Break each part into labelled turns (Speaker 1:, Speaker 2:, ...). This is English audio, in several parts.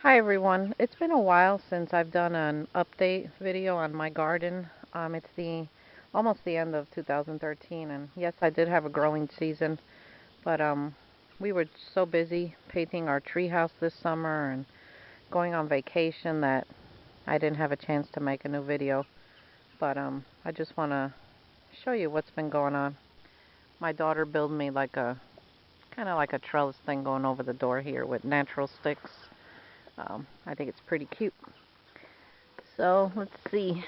Speaker 1: Hi everyone. It's been a while since I've done an update video on my garden. It's the almost the end of 2013, and yes, I did have a growing season, but we were so busy painting our treehouse this summer and going on vacation that I didn't have a chance to make a new video. But I just want to show you what's been going on. My daughter built me like a kind of like a trellis thing going over the door here with natural sticks. I think it's pretty cute. So let's see.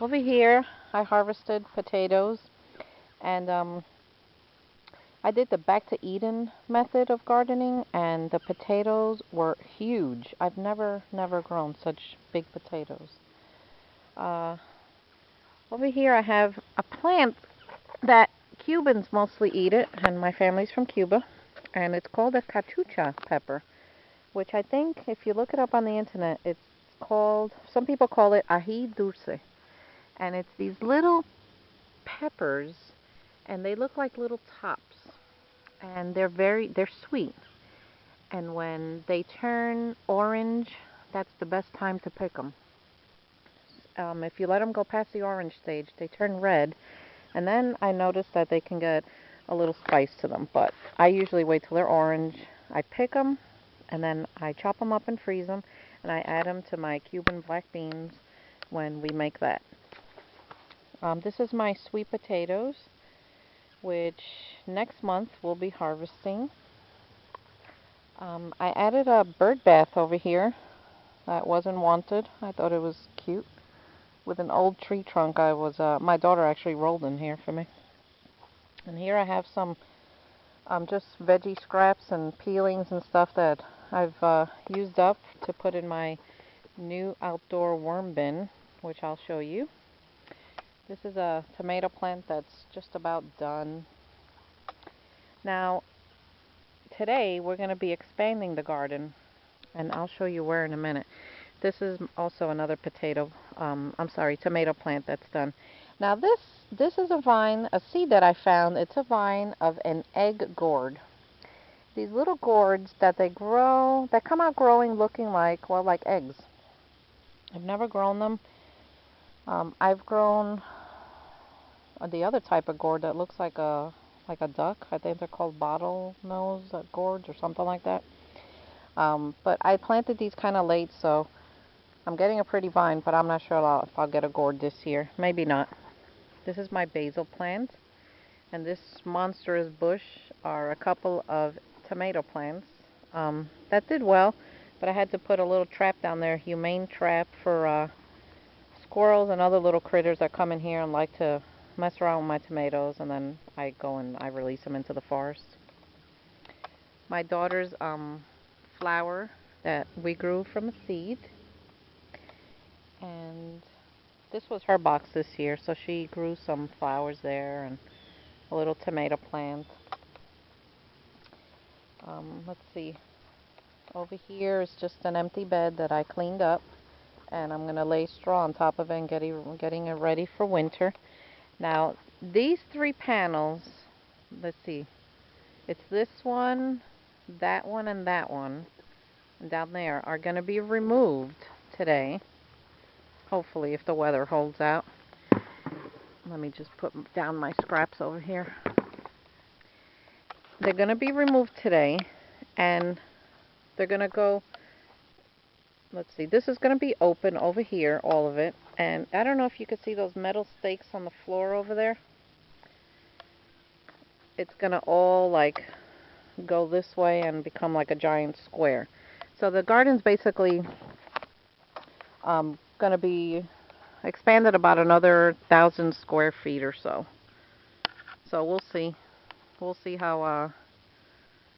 Speaker 1: Over here, I harvested potatoes, and I did the back to Eden method of gardening, and the potatoes were huge. I've never grown such big potatoes. Uh, Over here, I have a plant that Cubans mostly eat it, and my family's from Cuba, and it's called a cachucha pepper, which I think if you look it up on the internet, it's called, some people call it ají dulce. And it's these little peppers, and they look like little tops. And they're sweet. And when they turn orange, that's the best time to pick them. If you let them go past the orange stage, they turn red. And then I noticed that they can get a little spice to them. But I usually wait till they're orange. I pick them, and then I chop them up and freeze them. And I add them to my Cuban black beans when we make that. This is my sweet potatoes, which next month we'll be harvesting. I added a bird bath over here that wasn't wanted. I thought it was cute. With an old tree trunk my daughter actually rolled in here for me. And here I have some just veggie scraps and peelings and stuff that I've used up to put in my new outdoor worm bin, which I'll show you. This is a tomato plant that's just about done. Now, today we're going to be expanding the garden, and I'll show you where in a minute. This is also another tomato plant that's done. Now this is a seed that I found. It's a vine of an egg gourd. These little gourds that come out growing looking like, well, like eggs. I've never grown them. I've grown the other type of gourd that looks like a duck. I think they're called bottlenose gourds or something like that. But I planted these kind of late, so I'm getting a pretty vine, but I'm not sure if I'll get a gourd this year. Maybe not. This is my basil plant, and this monstrous bush are a couple of tomato plants that did well, but I had to put a little trap down there, humane trap for squirrels and other little critters that come in here and like to mess around with my tomatoes, and then I go and I release them into the forest. My daughter's flower that we grew from a seed, and this was her box this year, so she grew some flowers there and a little tomato plant. Let's see. Over here is just an empty bed that I cleaned up, and I'm going to lay straw on top of it and getting it ready for winter. Now, these 3 panels, let's see, it's this one, and that one, and down there are going to be removed today, hopefully, if the weather holds out. Let me just put down my scraps over here. They're going to be removed today, and they're going to go, let's see, this is going to be open over here, all of it, and I don't know if you can see those metal stakes on the floor over there. It's going to all like go this way and become like a giant square. So the garden's basically going to be expanded about another 1,000 square feet or so. So we'll see. We'll see how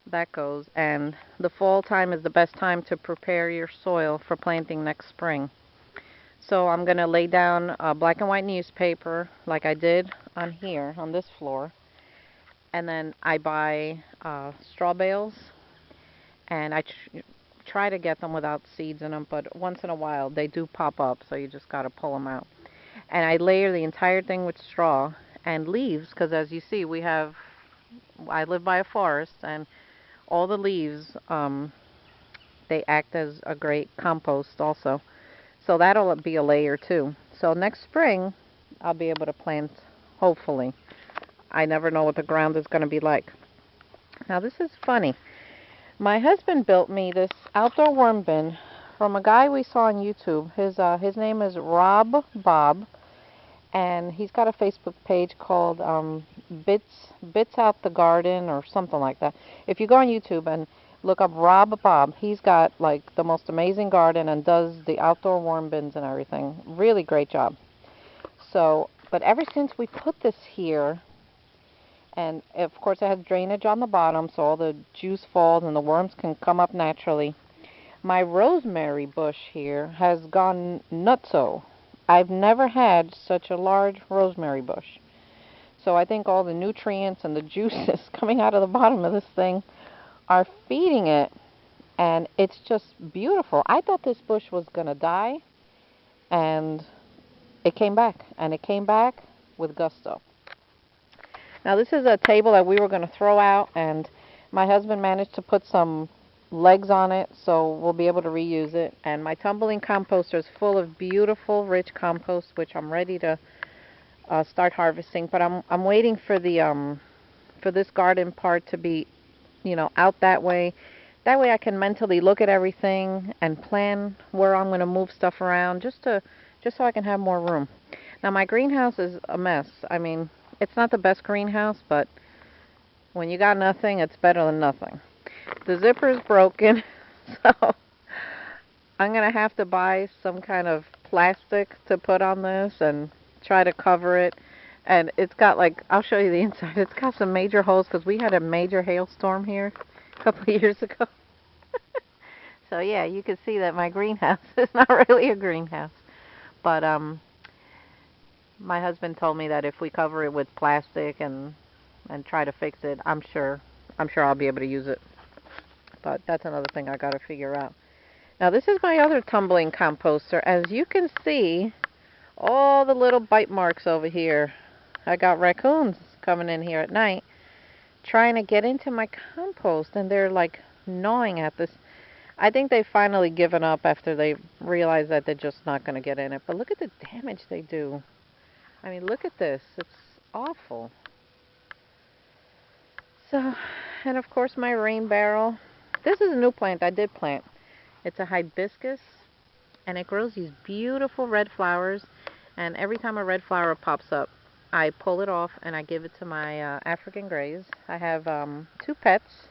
Speaker 1: that goes. And the fall time is the best time to prepare your soil for planting next spring. So I'm going to lay down a black and white newspaper like I did on here, on this floor. And then I buy straw bales, and I try to get them without seeds in them, but once in a while they do pop up, so you just got to pull them out. And I layer the entire thing with straw and leaves, because as you see, I live by a forest, and all the leaves they act as a great compost also. So that'll be a layer too. So next spring, I'll be able to plant, hopefully. I never know what the ground is going to be like. Now this is funny. My husband built me this outdoor worm bin from a guy we saw on YouTube. His name is Rob Bob, and he's got a Facebook page called Bits Out the Garden or something like that. If you go on YouTube and look up Rob Bob, he's got like the most amazing garden and does the outdoor worm bins and everything. Really great job. So, but ever since we put this here, and of course it has drainage on the bottom so all the juice falls and the worms can come up naturally. My rosemary bush here has gone nutso. I've never had such a large rosemary bush. So I think all the nutrients and the juices coming out of the bottom of this thing are feeding it, and it's just beautiful. I thought this bush was going to die, and it came back, and it came back with gusto. Now this is a table that we were going to throw out, and my husband managed to put some legs on it, so we'll be able to reuse it. And my tumbling composter is full of beautiful, rich compost, which I'm ready to start harvesting. But I'm waiting for the for this garden part to be, out that way. That way I can mentally look at everything and plan where I'm going to move stuff around, just so I can have more room. Now my greenhouse is a mess. I mean, it's not the best greenhouse, but when you got nothing, it's better than nothing. The zipper's broken, so I'm going to have to buy some kind of plastic to put on this and try to cover it. And it's got like, I'll show you the inside. It's got some major holes because we had a major hailstorm here a couple of years ago. So yeah, you can see that my greenhouse is not really a greenhouse. But my husband told me that if we cover it with plastic and try to fix it, I'm sure I'll be able to use it. But that's another thing I got to figure out. Now this is my other tumbling composter. As you can see, all the little bite marks over here. I got raccoons coming in here at night trying to get into my compost, and they're like gnawing at this. I think they've finally given up after they realize that they're just not going to get in it. But look at the damage they do. I mean, look at this. It's awful. So, and of course my rain barrel. This is a new plant I did plant. It's a hibiscus, and it grows these beautiful red flowers. And every time a red flower pops up, I pull it off and I give it to my African greys. I have 2 pets,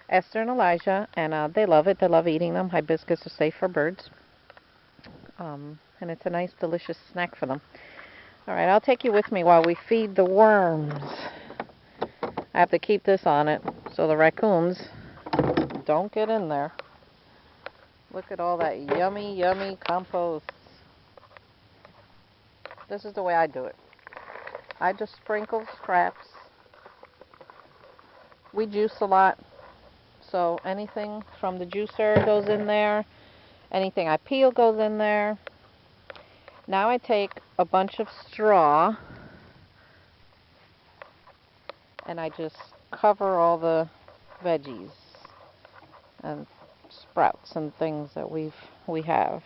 Speaker 1: Esther and Elijah, and they love it. They love eating them. Hibiscus are safe for birds. And it's a nice, delicious snack for them. All right, I'll take you with me while we feed the worms. I have to keep this on it so the raccoons don't get in there. Look at all that yummy, yummy compost. This is the way I do it. I just sprinkle scraps. We juice a lot, so anything from the juicer goes in there. Anything I peel goes in there. Now I take a bunch of straw and I just cover all the veggies and sprouts and things that we have.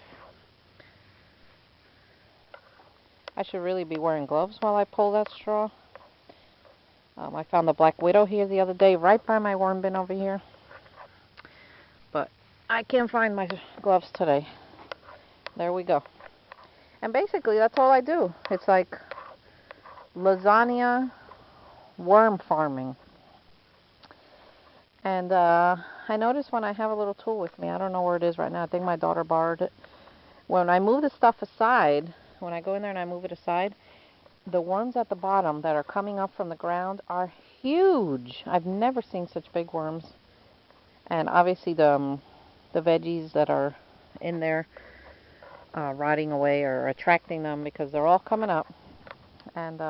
Speaker 1: I should really be wearing gloves while I pull that straw. I found the black widow here the other day right by my worm bin over here. But I can't find my gloves today. There we go. And basically that's all I do. It's like lasagna worm farming. And I notice when I have a little tool with me, I don't know where it is right now. I think my daughter borrowed it. When I move the stuff aside, when I go in there and I move it aside, the worms at the bottom that are coming up from the ground are huge. I've never seen such big worms. And obviously the veggies that are in there rotting away are attracting them because they're all coming up. And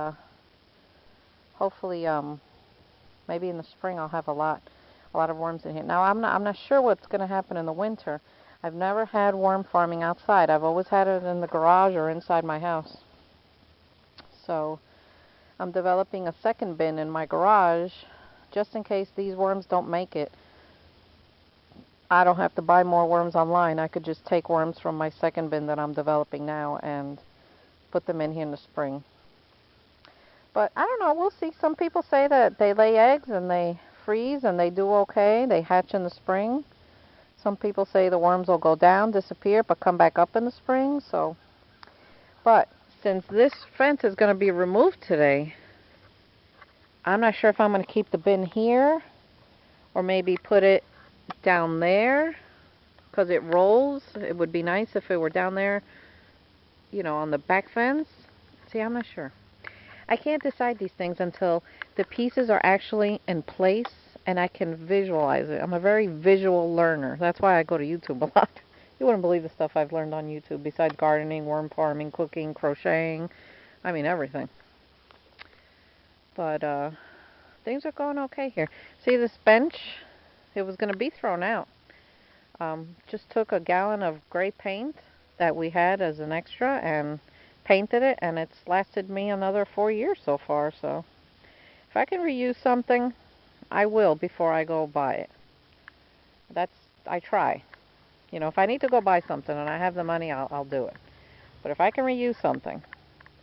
Speaker 1: hopefully maybe in the spring I'll have a lot of worms in here. Now I'm not sure what's going to happen in the winter. I've never had worm farming outside. I've always had it in the garage or inside my house. So I'm developing a second bin in my garage just in case these worms don't make it. I don't have to buy more worms online. I could just take worms from my second bin that I'm developing now and put them in here in the spring. But I don't know, we'll see. Some people say that they lay eggs and they freeze and they do okay. They hatch in the spring. Some people say the worms will go down, disappear, but come back up in the spring. But since this fence is going to be removed today, I'm not sure if I'm going to keep the bin here or maybe put it down there because it rolls. It would be nice if it were down there, on the back fence. See, I'm not sure. I can't decide these things until the pieces are actually in place and I can visualize it. I'm a very visual learner. That's why I go to YouTube a lot. You wouldn't believe the stuff I've learned on YouTube besides gardening, worm farming, cooking, crocheting. I mean, everything. But things are going okay here. See this bench? It was going to be thrown out. Just took a gallon of gray paint that we had as an extra and painted it, and it's lasted me another 4 years so far. So if I can reuse something, I will before I go buy it. I try. If I need to go buy something and I have the money, I'll do it. But if I can reuse something,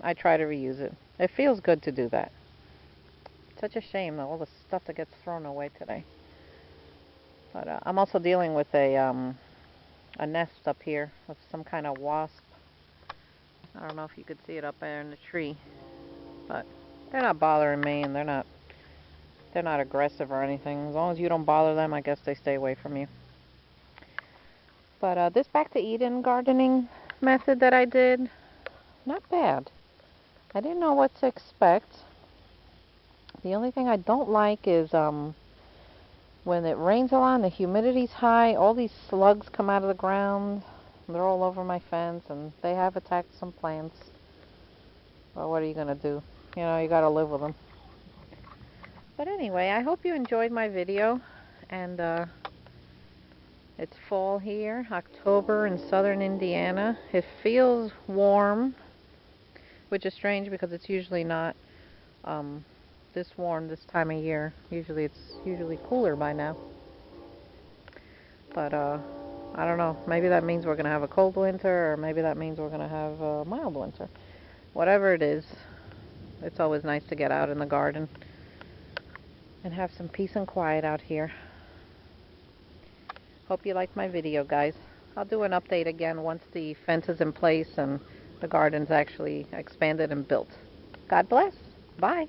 Speaker 1: I try to reuse it. It feels good to do that. It's such a shame all the stuff that gets thrown away today. But I'm also dealing with a nest up here of some kind of wasp. I don't know if you could see it up there in the tree, but they're not bothering me, and they're not aggressive or anything. As long as you don't bother them, I guess they stay away from you. But this back to Eden gardening method that I did, not bad. I didn't know what to expect. The only thing I don't like is when it rains a lot and the humidity's high, all these slugs come out of the ground. They're all over my fence, and they have attacked some plants. Well, what are you going to do? You got to live with them. But anyway, I hope you enjoyed my video. And it's fall here, October in southern Indiana. It feels warm, which is strange because it's usually not this warm this time of year. It's usually cooler by now. But I don't know. Maybe that means we're going to have a cold winter, or maybe that means we're going to have a mild winter. Whatever it is, it's always nice to get out in the garden and have some peace and quiet out here. Hope you liked my video, guys. I'll do an update again once the fence is in place and the garden's actually expanded and built. God bless. Bye.